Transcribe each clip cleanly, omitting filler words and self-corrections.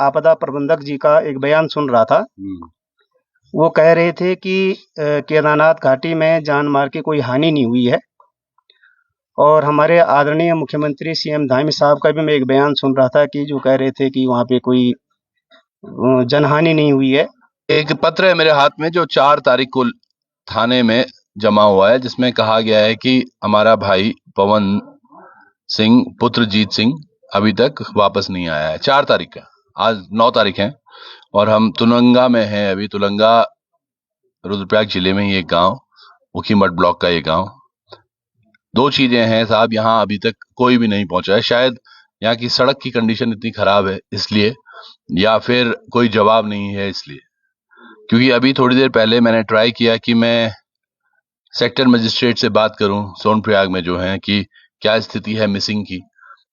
आपदा प्रबंधक जी का एक बयान सुन रहा था। वो कह रहे थे कि केदारनाथ घाटी में जान माल की कोई हानि नहीं हुई है, और हमारे आदरणीय मुख्यमंत्री सीएम धामी साहब का भी मैं एक बयान सुन रहा था कि जो कह रहे थे कि वहाँ पे कोई जनहानि नहीं हुई है। एक पत्र है मेरे हाथ में जो 4 तारीख को थाने में जमा हुआ है, जिसमें कहा गया है कि हमारा भाई पवन सिंह पुत्र जीत सिंह अभी तक वापस नहीं आया है। 4 तारीख का, आज 9 तारीख है और हम तुलंगा में हैं। अभी तुलंगा रुद्रप्रयाग जिले में ही एक गांव, उखीमठ ब्लॉक का ये गांव। 2 चीजें हैं साहब, यहाँ अभी तक कोई भी नहीं पहुंचा है। शायद यहाँ की सड़क की कंडीशन इतनी खराब है इसलिए, या फिर कोई जवाब नहीं है इसलिए। क्योंकि अभी थोड़ी देर पहले मैंने ट्राई किया कि मैं सेक्टर मजिस्ट्रेट से बात करूं सोनप्रयाग में जो है कि क्या स्थिति है मिसिंग की,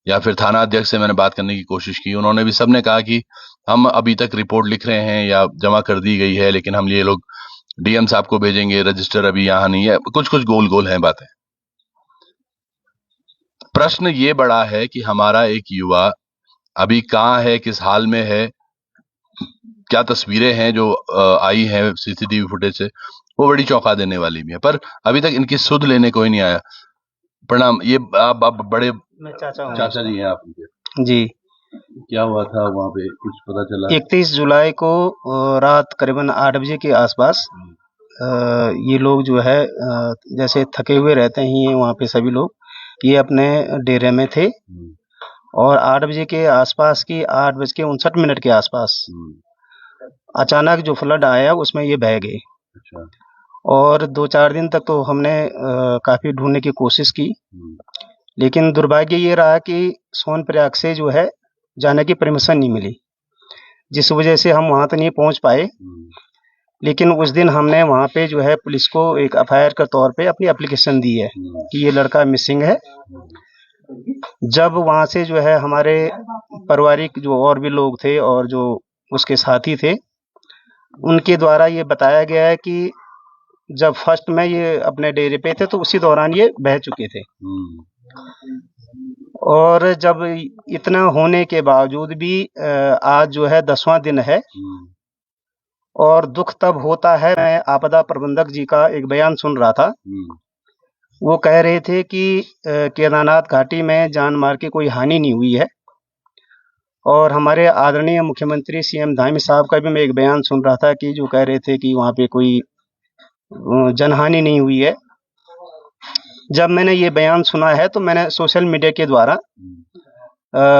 या फिर थाना अध्यक्ष से मैंने बात करने की कोशिश की। उन्होंने भी सबने कहा कि हम अभी तक रिपोर्ट लिख रहे हैं या जमा कर दी गई है, लेकिन हम ये लोग डीएम साहब को भेजेंगे, रजिस्टर अभी यहाँ नहीं है। कुछ गोल गोल हैं बातें। प्रश्न ये बड़ा है कि हमारा एक युवा अभी कहाँ है, किस हाल में है, क्या तस्वीरें हैं जो आई हैं सीसीटीवी फुटेज से, वो बड़ी चौंका देने वाली भी है। पर अभी तक इनकी सुध लेने कोई नहीं आया। प्रणाम, ये आप बड़े चाचा जी हैं आप जी। क्या हुआ था वहाँ पे, कुछ पता चला? 31 जुलाई को रात करीबन 8 बजे के आसपास ये लोग जो है जैसे थके हुए रहते हैं वहाँ पे सभी लोग, ये अपने डेरे में थे और 8 बजे के आसपास की 8:59 के आसपास अचानक जो फ्लड आया उसमें ये बह गए। अच्छा। और 2-4 दिन तक तो हमने काफी ढूंढने की कोशिश की, लेकिन दुर्भाग्य ये रहा कि सोनप्रयाग से जो है जाने की परमिशन नहीं मिली, जिस वजह से हम वहां तक नहीं पहुंच पाए। लेकिन उस दिन हमने वहां पे जो है पुलिस को एक एफआईआर के तौर पे अपनी एप्लीकेशन दी है कि ये लड़का मिसिंग है। जब वहां से जो है हमारे पारिवारिक जो और भी लोग थे और जो उसके साथी थे, उनके द्वारा ये बताया गया है कि जब फर्स्ट में ये अपने डेरे पे थे तो उसी दौरान ये बह चुके थे। और जब इतना होने के बावजूद भी आज जो है 10वां दिन है और दुख तब होता है। मैं आपदा प्रबंधक जी का एक बयान सुन रहा था। वो कह रहे थे कि केदारनाथ घाटी में जान माल की कोई हानि नहीं हुई है, और हमारे आदरणीय मुख्यमंत्री सीएम धामी साहब का भी मैं एक बयान सुन रहा था कि जो कह रहे थे कि वहाँ पे कोई जनहानि नहीं हुई है। जब मैंने ये बयान सुना है तो मैंने सोशल मीडिया के द्वारा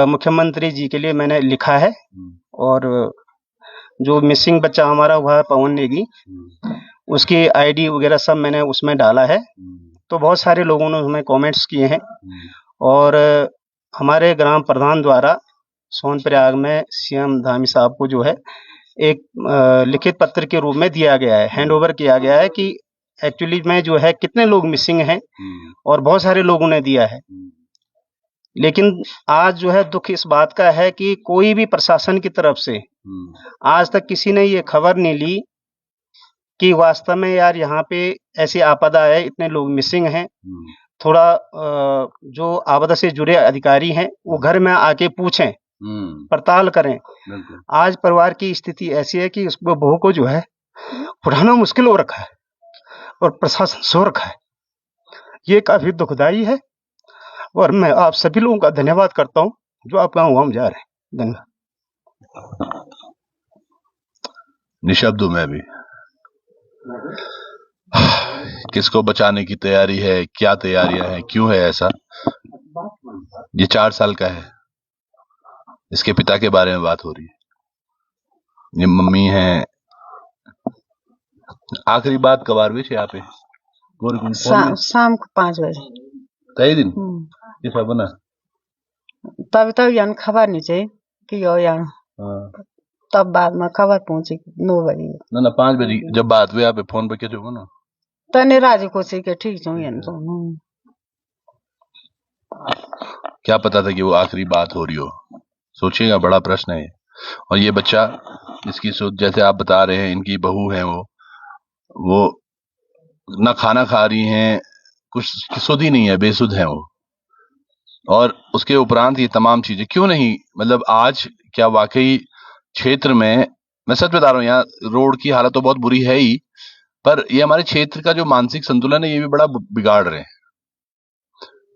मुख्यमंत्री जी के लिए मैंने लिखा है, और जो मिसिंग बच्चा हमारा हुआ है पवन नेगी, उसकी आईडी वगैरह सब मैंने उसमें डाला है। तो बहुत सारे लोगों ने उसमें कमेंट्स किए हैं, और हमारे ग्राम प्रधान द्वारा सोनप्रयाग में सीएम धामी साहब को जो है एक लिखित पत्र के रूप में दिया गया है, हैंड ओवर किया गया है कि एक्चुअली में जो है कितने लोग मिसिंग हैं, और बहुत सारे लोगों ने दिया है। लेकिन आज जो है दुख इस बात का है कि कोई भी प्रशासन की तरफ से आज तक किसी ने ये खबर नहीं ली कि वास्तव में यार यहाँ पे ऐसी आपदा है, इतने लोग मिसिंग हैं। थोड़ा जो आपदा से जुड़े अधिकारी हैं वो घर में आके पूछें, पड़ताल करें। आज परिवार की स्थिति ऐसी है कि उसको बहू को जो है उठाना मुश्किल हो रखा है और प्रशासन सो रखा है। ये काफी दुखदाई है, और मैं आप सभी लोगों का धन्यवाद करता हूँ जो आप गाँव हम जा रहे हैं। धन्यवाद। निशब्दों में भी किसको बचाने की तैयारी है, क्या तैयारियां हैं, क्यों है ऐसा? ये 4 साल का है, इसके पिता के बारे में बात हो रही है। ये मम्मी है। आखिरी बात कबार भी यहाँ पे शाम को 5 बजे तय दिन ये बना तब यान खबर नहीं चाहिए कि यान तब बाद में खबर पहुंची 9 बजे ना 5 बजे जब बात हुई आप फोन पे क्या ना तने राजी को सी के ठीक छो यान तो क्या पता था कि वो आखिरी बात हो रही हो। सोचिएगा, बड़ा प्रश्न है। और ये बच्चा, इसकी जैसे आप बता रहे हैं, इनकी बहू है, वो ना खाना खा रही हैं, कुछ सुध ही नहीं है, बेसुध है वो। और उसके उपरांत ये तमाम चीजें क्यों नहीं, मतलब आज क्या वाकई क्षेत्र में, मैं सच बता रहा हूँ, यहाँ रोड की हालत तो बहुत बुरी है ही, पर ये हमारे क्षेत्र का जो मानसिक संतुलन है ये भी बड़ा बिगाड़ रहे हैं।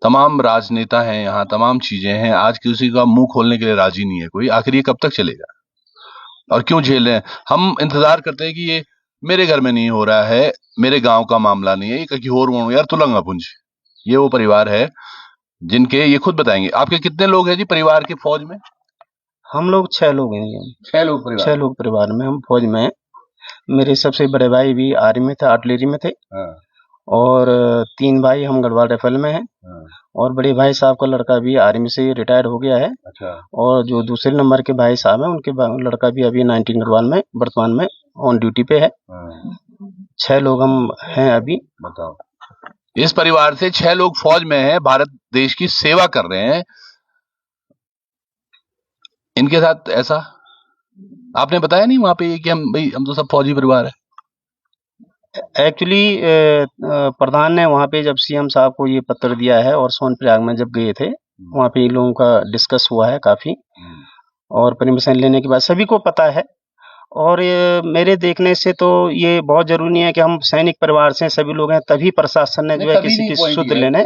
तमाम राजनेता हैं यहाँ, तमाम चीजें हैं, आज किसी का मुंह खोलने के लिए राजी नहीं है कोई। आखिर ये कब तक चलेगा और क्यों झेल रहे हैं? हम इंतजार करते हैं कि ये मेरे घर में नहीं हो रहा है, मेरे गांव का मामला नहीं है, ये कहीं और हों यार, तुलंगा पुंज। ये वो परिवार है जिनके, ये खुद बताएंगे। आपके कितने लोग हैं जी परिवार के फौज में? हम लोग 6 लोग हैं जी। 6 लोग परिवार। 6 लोग परिवार में, हम फौज में हैं। मेरे सबसे बड़े भाई भी आर्मी में थे, आर्टिलरी में थे। हाँ। और 3 भाई हम गढ़वाल राइफल में हैं। हाँ। और बड़े भाई साहब का लड़का भी आर्मी से रिटायर हो गया है। अच्छा। और जो दूसरे नंबर के भाई साहब हैं उनके लड़का भी अभी 19 गढ़वाल में वर्तमान में ऑन ड्यूटी पे है। हाँ। 6 लोग हम हैं अभी। बताओ, इस परिवार से 6 लोग फौज में हैं, भारत देश की सेवा कर रहे हैं। इनके साथ ऐसा आपने बताया नहीं वहां पे कि हम तो सब फौजी परिवार है? एक्चुअली प्रधान ने वहाँ पे जब सीएम साहब को ये पत्र दिया है और सोनप्रयाग में जब गए थे, वहाँ पे इन लोगों का डिस्कस हुआ है काफी, और परमिशन लेने के बाद सभी को पता है। और मेरे देखने से तो ये बहुत जरूरी है कि हम सैनिक परिवार से सभी लोग हैं, तभी प्रशासन ने जो है किसी की सुध लेने।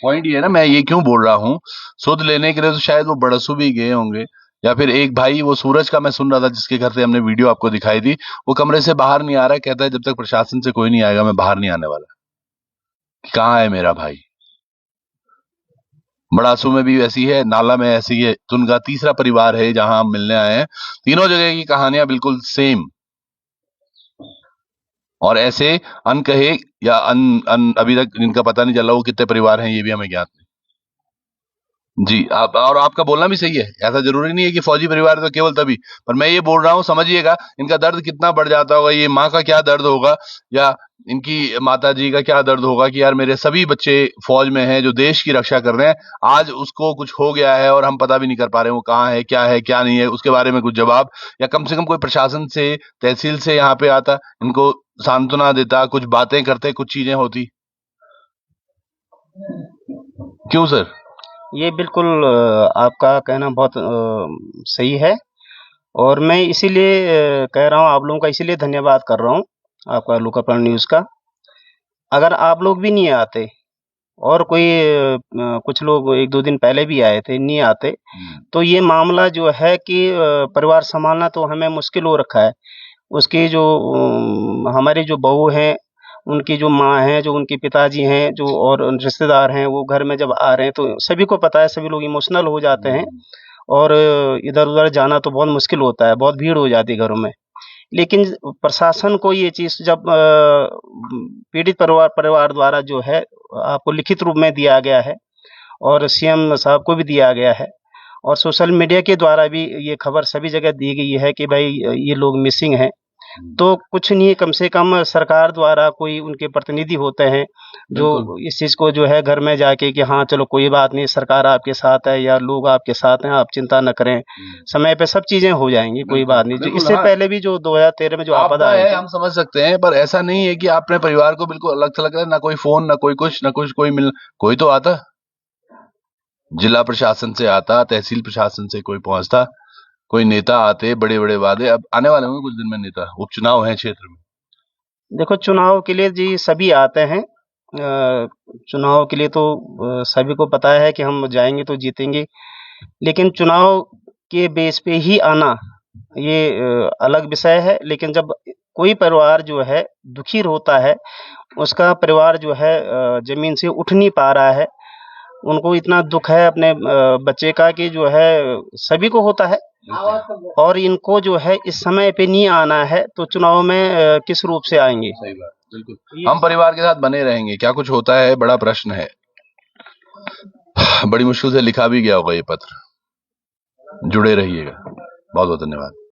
पॉइंट ये है ना, मैं ये क्यों बोल रहा हूँ, सुध लेने के लिए तो शायद वो बड़सू भी गए होंगे, या फिर एक भाई वो सूरज का मैं सुन रहा था जिसके घर से हमने वीडियो आपको दिखाई थी, वो कमरे से बाहर नहीं आ रहा है, कहता है जब तक प्रशासन से कोई नहीं आएगा मैं बाहर नहीं आने वाला। कहाँ है मेरा भाई? बड़ासू में भी ऐसी है, नाला में ऐसी है, तुनगा तीसरा परिवार है जहां हम मिलने आए हैं। तीनों जगह की कहानियां बिल्कुल सेम, और ऐसे अनकहे या अभी तक जिनका पता नहीं चला वो कितने परिवार हैं ये भी हमें ज्ञात नहीं जी। आप, और आपका बोलना भी सही है, ऐसा जरूरी नहीं है कि फौजी परिवार तो केवल तभी, पर मैं ये बोल रहा हूँ, समझिएगा इनका दर्द कितना बढ़ जाता होगा। ये माँ का क्या दर्द होगा, या इनकी माता जी का क्या दर्द होगा कि यार मेरे सभी बच्चे फौज में हैं जो देश की रक्षा कर रहे हैं, आज उसको कुछ हो गया है और हम पता भी नहीं कर पा रहे हैं वो कहाँ है क्या नहीं है, उसके बारे में कुछ जवाब, या कम से कम कोई प्रशासन से, तहसील से यहाँ पे आता, इनको सांत्वना देता, कुछ बातें करते, कुछ चीजें होती। क्यों सर? ये बिल्कुल आपका कहना बहुत सही है, और मैं इसीलिए कह रहा हूँ, आप लोगों का इसीलिए धन्यवाद कर रहा हूँ, आपका लोकार्पण न्यूज का। अगर आप लोग भी नहीं आते और कोई कुछ लोग 1-2 दिन पहले भी आए थे, नहीं आते, तो ये मामला जो है कि परिवार संभालना तो हमें मुश्किल हो रखा है। उसकी जो हमारी जो बहू हैं, उनकी जो माँ है, जो उनके पिताजी हैं, जो और रिश्तेदार हैं, वो घर में जब आ रहे हैं तो सभी को पता है, सभी लोग इमोशनल हो जाते हैं, और इधर-उधर जाना तो बहुत मुश्किल होता है, बहुत भीड़ हो जाती है घरों में। लेकिन प्रशासन को ये चीज़ जब पीड़ित परिवार द्वारा जो है आपको लिखित रूप में दिया गया है, और सीएम साहब को भी दिया गया है, और सोशल मीडिया के द्वारा भी ये खबर सभी जगह दी गई है कि भाई ये लोग मिसिंग हैं, तो कुछ नहीं, कम से कम सरकार द्वारा कोई उनके प्रतिनिधि होते हैं जो इस चीज को जो है घर में जाके कि हाँ चलो कोई बात नहीं, सरकार आपके साथ है या लोग आपके साथ हैं, आप चिंता न करें, समय पे सब चीजें हो जाएंगी, कोई बात नहीं। इससे पहले भी जो 2013 में जो आपदा है हम समझ सकते हैं, पर ऐसा नहीं है कि आपने परिवार को बिल्कुल अलग थलग रहा है, ना कोई फोन, ना कोई कुछ, ना कुछ, कोई मिल, कोई तो आता, जिला प्रशासन से आता, तहसील प्रशासन से कोई पहुंचता, कोई नेता आते, बड़े बड़े वादे। अब आने वाले होंगे कुछ दिन में नेता, उपचुनाव है क्षेत्र में। देखो चुनाव के लिए जी सभी आते हैं, चुनाव के लिए तो सभी को पता है कि हम जाएंगे तो जीतेंगे, लेकिन चुनाव के बेस पे ही आना ये अलग विषय है। लेकिन जब कोई परिवार जो है दुखी होता है, उसका परिवार जो है जमीन से उठ नहीं पा रहा है, उनको इतना दुख है अपने बच्चे का कि जो है सभी को होता है, और इनको जो है इस समय पे नहीं आना है तो चुनाव में किस रूप से आएंगे? सही बात, बिल्कुल। हम परिवार के साथ बने रहेंगे, क्या कुछ होता है बड़ा प्रश्न है, बड़ी मुश्किल से लिखा भी गया होगा ये पत्र। जुड़े रहिएगा, बहुत बहुत धन्यवाद।